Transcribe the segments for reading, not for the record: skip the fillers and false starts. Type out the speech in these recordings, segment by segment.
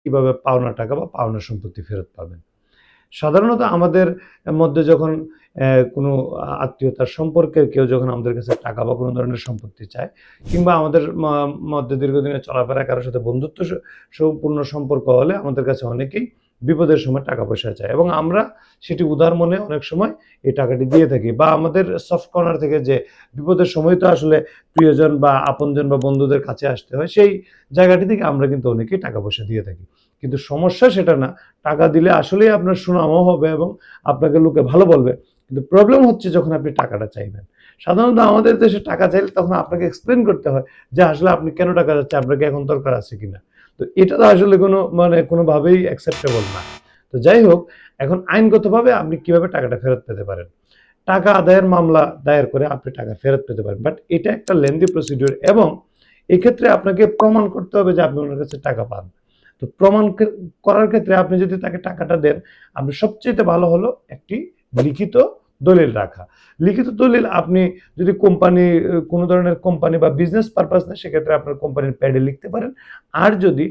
কিভাবে পাওনা টাকা বা পাওনা সম্পত্তি ফেরত পাবেন। সাধারণত আমাদের মধ্যে যখন কোনো আত্মীয়তার সম্পর্কের কেউ যখন আমাদের কাছে টাকা বা কোনো ধরনের সম্পত্তি চায়, কিংবা আমাদের মধ্যে দীর্ঘদিনের চলাফেরা কারো সাথে বন্ধুত্ব সম্পূর্ণ সম্পর্ক হলে আমাদের কাছে অনেকেই বিপদের সময় টাকা পয়সা চায়, এবং আমরা সেটি উদার মনে অনেক সময় এই টাকাটি দিয়ে থাকি, বা আমাদের সফট কর্নার থেকে যে বিপদের সময় তো আসলে প্রিয়জন বা আপনজন বা বন্ধুদের কাছে আসতে হয়, সেই জায়গাটি থেকে আমরা কিন্তু অনেকেই টাকা পয়সা দিয়ে থাকি। কিন্তু সমস্যা সেটা না, টাকা দিলে আসলেই আপনার সুনামও হবে এবং আপনাকে লোকে ভালো বলবে। কিন্তু প্রবলেম হচ্ছে যখন আপনি টাকাটা চাইবেন। সাধারণত আমাদের দেশে টাকা চাইলে তখন আপনাকে এক্সপ্লেইন করতে হয় যে আসলে আপনি কেন টাকা চাচ্ছেন, আপনার কি এখন দরকার আছে কিনা। তো এটা তো আসলে কোনো কোনোভাবেই অ্যাকসেপ্টেবল না। তো যাই হোক, এখন আইনগতভাবে আপনি কিভাবে টাকাটা ফেরত পেতে পারেন? টাকা আদায়ের মামলা দায়ের করে আপনি টাকা ফেরত পেতে পারেন। বাট এটা একটা লেন্দি প্রসিডিউর, এবং এক্ষেত্রে আপনাকে প্রমাণ করতে হবে যে আপনি উনার কাছে টাকা পান। তো প্রমাণ করার ক্ষেত্রে আপনি যদি তাকে টাকাটা দেন, আপনি সবচাইতে ভালো হলো একটি লিখিত দলিল রাখা। লিখিত দলিল আপনি যদি কোনো ধরনের কোম্পানি বা বিজনেস পারপাস নেয়, সেক্ষেত্রে আপনার কোম্পানির প্যাডে লিখতে পারেন। আর যদি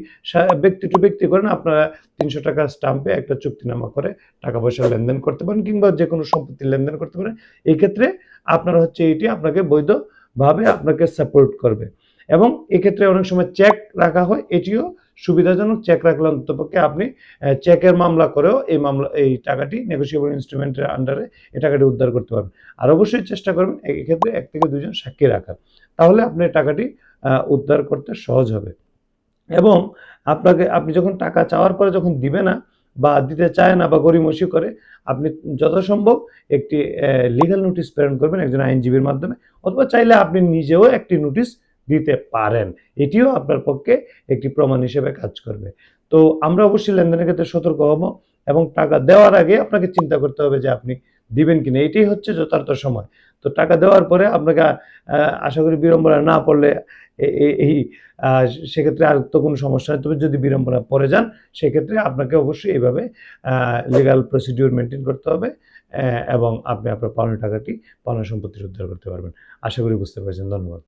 ব্যক্তি টু ব্যক্তি করেন, আপনারা ৳৩০০ স্টাম্পে একটা চুক্তিনামা করে টাকা পয়সা লেনদেন করতে পারেন, কিংবা যেকোনো সম্পত্তির লেনদেন করতে পারেন। এই ক্ষেত্রে আপনার হচ্ছে এটি আপনাকে বৈধভাবে আপনাকে সাপোর্ট করবে। এবং এক্ষেত্রে অনেক সময় চেক রাখা হয়, এটিও সুবিধাজনক। চেক রাখলে অন্ততপক্ষে আপনি চেকের মামলা করেও এই টাকাটি নেগোশিয়েবল ইনস্ট্রুমেন্টের আন্ডারে এই টাকাটি উদ্ধার করতে পারবেন। আর অবশ্যই চেষ্টা করবেন এক্ষেত্রে ১ থেকে ২ জন সাক্ষী রাখার। তাহলে আপনার টাকাটি উদ্ধার করতে সহজ হবে। এবং আপনি যখন টাকা চাওয়ার পরে যখন দিবে না বা দিতে চায় না বা গড়িমসি করে, আপনি যথাসম্ভব একটি লিগ্যাল নোটিশ প্রেরণ করবেন একজন আইনজীবীর মাধ্যমে, অথবা চাইলে আপনি নিজেও একটি নোটিশ দিতে পারেন। এটিও আপনার পক্ষে একটি প্রমাণ হিসেবে কাজ করবে। তো আমরা অবশ্যই লেনদেনের ক্ষেত্রে সতর্ক হব, এবং টাকা দেওয়ার আগে আপনাকে চিন্তা করতে হবে যে আপনি দিবেন কিনা। এটাই হচ্ছে যথার্থ সময়। তো টাকা দেওয়ার পরে আপনাকে আশা করি বিড়ম্বনায় না পড়লে এই আ সেক্ষেত্রে আর তো কোনো সমস্যা নেই। তবে যদি বিড়ম্বনায় পড়ে যান, সেক্ষেত্রে আপনাকে অবশ্যই এভাবে আ লিগ্যাল প্রসিডিউর মেইনটেইন করতে হবে, এবং আপনি আপনার পাওনা টাকাটি, পাওনা সম্পত্তি উদ্ধার করতে পারবেন। আশা করি বুঝতে পেরেছেন। ধন্যবাদ।